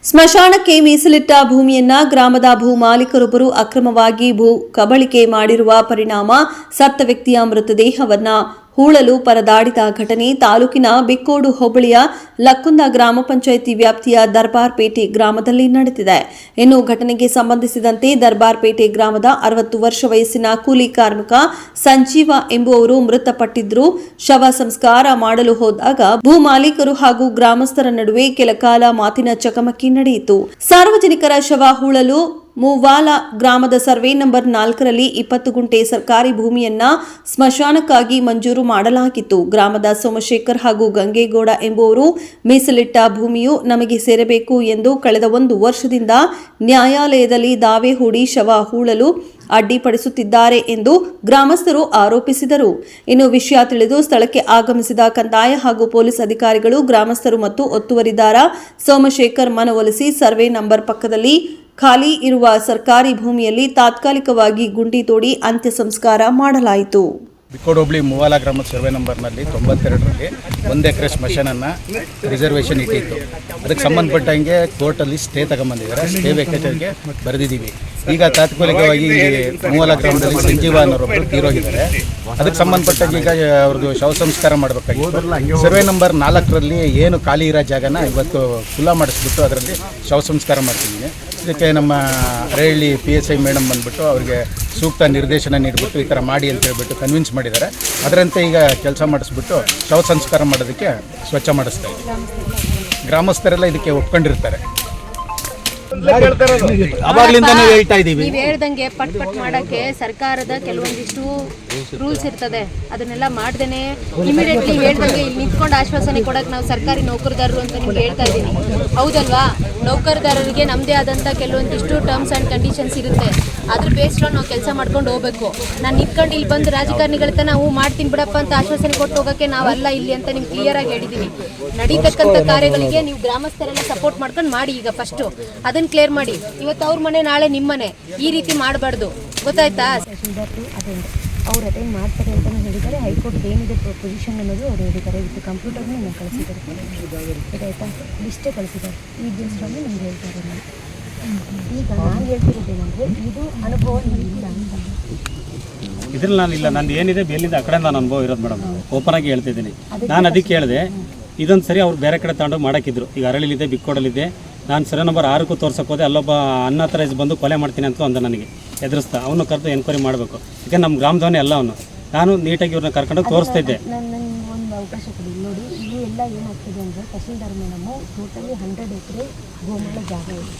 ಸ್ಮಶಾನಕ್ಕೆ ಮೀಸಲಿಟ್ಟ ಭೂಮಿಯನ್ನ ಗ್ರಾಮದ ಭೂ ಮಾಲೀಕರೊಬ್ಬರು ಅಕ್ರಮವಾಗಿ ಭೂ ಕಬಳಿಕೆ ಮಾಡಿರುವ ಪರಿಣಾಮ ಸತ್ತ ವ್ಯಕ್ತಿಯ ಮೃತದೇಹವನ್ನ ಹೂಳಲು ಪರದಾಡಿದ ಘಟನೆ ತಾಲೂಕಿನ ಬಿಕ್ಕೋಡು ಹೋಬಳಿಯ ಲಕ್ಕುಂದ ಗ್ರಾಮ ಪಂಚಾಯಿತಿ ವ್ಯಾಪ್ತಿಯ ದರ್ಬಾರ್ಪೇಟೆ ಗ್ರಾಮದಲ್ಲಿ ನಡೆದಿದೆ. ಇನ್ನು ಘಟನೆಗೆ ಸಂಬಂಧಿಸಿದಂತೆ ದರ್ಬಾರ್ಪೇಟೆ ಗ್ರಾಮದ 60 ವರ್ಷ ವಯಸ್ಸಿನ ಕೂಲಿ ಕಾರ್ಮಿಕ ಸಂಜೀವ ಎಂಬುವವರು ಮೃತಪಟ್ಟಿದ್ರು. ಶವ ಸಂಸ್ಕಾರ ಮಾಡಲು ಹೋದಾಗ ಭೂ ಮಾಲೀಕರು ಹಾಗೂ ಗ್ರಾಮಸ್ಥರ ನಡುವೆ ಕೆಲಕಾಲ ಮಾತಿನ ಚಕಮಕಿ ನಡೆಯಿತು. ಸಾರ್ವಜನಿಕರ ಶವ ಹೂಳಲು ಮೂವಾಲ ಗ್ರಾಮದ ಸರ್ವೆ ನಂಬರ್ 4ರಲ್ಲಿ 20 ಗುಂಟೆ ಸರ್ಕಾರಿ ಭೂಮಿಯನ್ನ ಸ್ಮಶಾನಕ್ಕಾಗಿ ಮಂಜೂರು ಮಾಡಲಾಗಿತ್ತು. ಗ್ರಾಮದ ಸೋಮಶೇಖರ್ ಹಾಗೂ ಗಂಗೇಗೌಡ ಎಂಬುವರು ಮೀಸಲಿಟ್ಟ ಭೂಮಿಯು ನಮಗೆ ಸೇರಬೇಕು ಎಂದು ಕಳೆದ 1 ವರ್ಷದಿಂದ ನ್ಯಾಯಾಲಯದಲ್ಲಿ ದಾವೆ ಹೂಡಿ ಶವ ಹೂಳಲು ಅಡ್ಡಿಪಡಿಸುತ್ತಿದ್ದಾರೆ ಎಂದು ಗ್ರಾಮಸ್ಥರು ಆರೋಪಿಸಿದರು. ಇನ್ನು ವಿಷಯ ತಿಳಿದು ಸ್ಥಳಕ್ಕೆ ಆಗಮಿಸಿದ ಕಂದಾಯ ಹಾಗೂ ಪೊಲೀಸ್ ಅಧಿಕಾರಿಗಳು ಗ್ರಾಮಸ್ಥರು ಮತ್ತು ಒತ್ತುವರಿದಾರ ಸೋಮಶೇಖರ್ ಮನವೊಲಿಸಿ ಸರ್ವೆ ನಂಬರ್ ಪಕ್ಕದಲ್ಲಿ ಖಾಲಿ ಇರುವ ಸರ್ಕಾರಿ ಭೂಮಿಯಲ್ಲಿ ತಾತ್ಕಾಲಿಕವಾಗಿ ಗುಂಡಿ ತೋಡಿ ಅಂತ್ಯ ಸಂಸ್ಕಾರ ಮಾಡಲಾಯಿತು. ಬಿಕ್ಕೋಡು ಹೋಬಳಿ ಮೂವಾಲ ಗ್ರಾಮದ ಸರ್ವೆ ನಂಬರ್ನಲ್ಲಿ 92ರಲ್ಲಿ 1 ಎಕರೆ ಸ್ಮಶಾನನ್ನು ರಿಸರ್ವೇಷನ್ ಇಟ್ಟಿತ್ತು. ಅದಕ್ಕೆ ಸಂಬಂಧಪಟ್ಟಂಗೆ ಕೋರ್ಟಲ್ಲಿ ಸ್ಟೇ ತಗೊಂಬಂದಿದ್ದಾರೆ. ಸ್ಟೇ ವೇಕೇಟರ್ಗೆ ಬರೆದಿದ್ದೀವಿ. ಈಗ ತಾತ್ಕಾಲಿಕವಾಗಿ ಮೂವಾಲ ಗ್ರಾಮದಲ್ಲಿ ಸಂಜೀವ ಅನ್ನೋರೊಬ್ಬರು ತೀರೋಗಿದ್ದಾರೆ. ಅದಕ್ಕೆ ಸಂಬಂಧಪಟ್ಟಂಗೆ ಈಗ ಅವ್ರದ್ದು ಶವ ಸಂಸ್ಕಾರ ಮಾಡಬೇಕಾಗಿತ್ತು. ಸರ್ವೆ ನಂಬರ್ 4ರಲ್ಲಿ ಏನು ಖಾಲಿ ಇರೋ ಜಾಗನ ಇವತ್ತು ಖುಲ್ಲಾ ಮಾಡಿಸ್ಬಿಟ್ಟು ಅದರಲ್ಲಿ ಶವ ಸಂಸ್ಕಾರ ಮಾಡ್ತಿದ್ದೀನಿ. ಇದಕ್ಕೆ ನಮ್ಮ ಅರಹಳ್ಳಿ PSI ಮೇಡಮ್ ಬಂದುಬಿಟ್ಟು ಅವ್ರಿಗೆ ಸೂಕ್ತ ನಿರ್ದೇಶನ ನೀಡಿಬಿಟ್ಟು ಈ ಥರ ಮಾಡಿ ಅಂತ ಹೇಳ್ಬಿಟ್ಟು ಕನ್ವಿನ್ಸ್ ಮಾಡಿದ್ದಾರೆ. ಅದರಂತೆ ಈಗ ಕೆಲಸ ಮಾಡಿಸ್ಬಿಟ್ಟು ಶವ ಸಂಸ್ಕಾರ ಮಾಡೋದಕ್ಕೆ ಸ್ವಚ್ಛ ಮಾಡಿಸ್ತಾ ಇದ್ದೀವಿ. ಗ್ರಾಮಸ್ಥರೆಲ್ಲ ಇದಕ್ಕೆ ಒಪ್ಕೊಂಡಿರ್ತಾರೆ. ಅವಾಗ್ಲಿಂದಾನೇ ಹೇಳ್ತಾ ಇದ್ದೀವಿ. ನೀವು ಹೇಳ್ದಂಗೆ ಪಟ್ ಮಾಡಕ್ಕೆ ಸರ್ಕಾರದ ಕೆಲವೊಂದಿಷ್ಟು ರೂಲ್ಸ್ ಇರ್ತದೆ. ಅದನ್ನೆಲ್ಲ ಮಾಡ್ದೇನೆ ಇಮಿಡಿಯೇಟ್ಲಿ ಹೇಳ್ದಂಗೆ ಇಲ್ಲಿ ನಿಂತ್ಕೊಂಡು ಆಶ್ವಾಸನೆ ಕೊಡಕ್ಕೆ ನಾವು ಸರ್ಕಾರಿ ನೌಕರದಾರರು ಅಂತ ನಿಮ್ಗೆ ಹೇಳ್ತಾ ಇದ್ದೀನಿ. ಹೌದಲ್ವಾ? ನೌಕರದಾರರಿಗೆ ನಮ್ಮದೇ ಆದಂಥ ಕೆಲವೊಂದಿಷ್ಟು ಟರ್ಮ್ಸ್ ಆ್ಯಂಡ್ ಕಂಡೀಷನ್ಸ್ ಇರುತ್ತೆ. ಅದ್ರ ಬೇಸ್ಡ್ ನಾವು ಕೆಲಸ ಮಾಡ್ಕೊಂಡು ಹೋಗ್ಬೇಕು. ನಾನು ನಿಂತ್ಕೊಂಡು ಇಲ್ಲಿ ಬಂದು ರಾಜಕಾರಣಿಗಳ ನಾವು ಮಾಡ್ತೀನಿ ಬಿಡಪ್ಪ ಅಂತ ಆಶ್ವಾಸನೆ ಕೊಟ್ಟು ಹೋಗೋಕ್ಕೆ ನಾವಲ್ಲ ಇಲ್ಲಿ ಅಂತ ನಿಮ್ಗೆ ಕ್ಲಿಯರ್ ಆಗಿ ಹೇಳಿದ್ದೀವಿ. ನಡೀತಕ್ಕಂಥ ಕಾರ್ಯಗಳಿಗೆ ನೀವು ಗ್ರಾಮಸ್ಥರೆಲ್ಲ ಸಪೋರ್ಟ್ ಮಾಡ್ಕೊಂಡು ಮಾಡಿ. ಈಗ ಫಸ್ಟು ಅದನ್ನು ಕ್ಲಿಯರ್ ಮಾಡಿ. ಇವತ್ತು ಅವ್ರ ಮನೆ, ನಾಳೆ ನಿಮ್ಮ ಮನೆ, ಈ ರೀತಿ ಮಾಡಬಾರ್ದು. ಗೊತ್ತಾಯ್ತಾ? ಅವ್ರು ಅಟೆಂಡ್ ಮಾಡ್ತಾರೆ ಅಂತ ಹೇಳಿದ್ದಾರೆ. ಹೈಕೋರ್ಟ್ ಏನಿದೆ ಪೊಸಿಷನ್ ಅನ್ನೋದು ಅವ್ರು ಹೇಳಿದ್ದಾರೆ. ವಿತ್ ಕಂಪ್ಯೂಟರ್ನ ನಾನು ಕಳಿಸಿದ್ದಾರೆ. ಗೊತ್ತಾಯ್ತಾ? ಲಿಸ್ಟೇ ಕಳಿಸಿದ್ದಾರೆ. ಈ ದಿವಸದಲ್ಲಿ ನಮ್ಗೆ ಹೇಳ್ತಾರೆ. ಈಗ ನಾನು ಹೇಳ್ತಿರೋದೇನೆಂದರೆ ಇದು ಅನುಭವ ಇಲ್ಲ ಅಂತ. ಇದ್ರಲ್ಲಿ ನಾನಿಲ್ಲ, ನಂದು ಏನಿದೆ ಬೇಲಿಂದ ಆ ಕಡೆ ನಾನು ಅನುಭವ ಇರೋದು ಮೇಡಮ್. ಓಪನ್ ಆಗಿ ಹೇಳ್ತಿದ್ದೀನಿ. ನಾನು ಅದಕ್ಕೆ ಹೇಳಿದೆ ಇದೊಂದು ಸರಿ ಅವ್ರು ಬೇರೆ ಕಡೆ ತಗೊಂಡು ಮಾಡೋಕ್ಕಿದ್ರು. ಈಗ ಅರಳಿಲಿದೆ, ಬಿಕ್ಕೋಡಲ್ಲಿದೆ. ನಾನು ಸರ್ವೆ ನಂಬರ್ 6ಕ್ಕೂ ತೋರ್ಸಕ್ಕೆ ಹೋದೆ. ಅಲ್ಲೊಬ್ಬ ಅನ್ಅಥರೈಸ್ ಬಂದು ಕೊಲೆ ಮಾಡ್ತೀನಿ ಅಂತ ಅಂದ ನನಗೆ ಎದುರಿಸ್ತಾ. ಅವನು ಕರೆದು ಎನ್ಕ್ವೈರಿ ಮಾಡಬೇಕು. ಈಗ ನಮ್ಮ ಗ್ರಾಮದವನೇ ಅಲ್ಲ ಅವನು. ನಾನು ನೀಟಾಗಿ ಇವ್ರನ್ನ ಕರ್ಕೊಂಡು ತೋರಿಸ್ತಾ ಇದ್ದೆ. ನನಗೆ ಒಂದು ಅವಕಾಶ ಕೊಡಿ. ನೋಡಿ, ಇದು ಎಲ್ಲ ಏನಾಗ್ತಿದೆ ಅಂದರೆ ತಹಸೀಲ್ದಾರ್ ಮೇಡಮು ಟೋಟಲಿ 100 ಎಕರೆ ಗೋಮಾಳ ಜಾಗ ಇದೆ.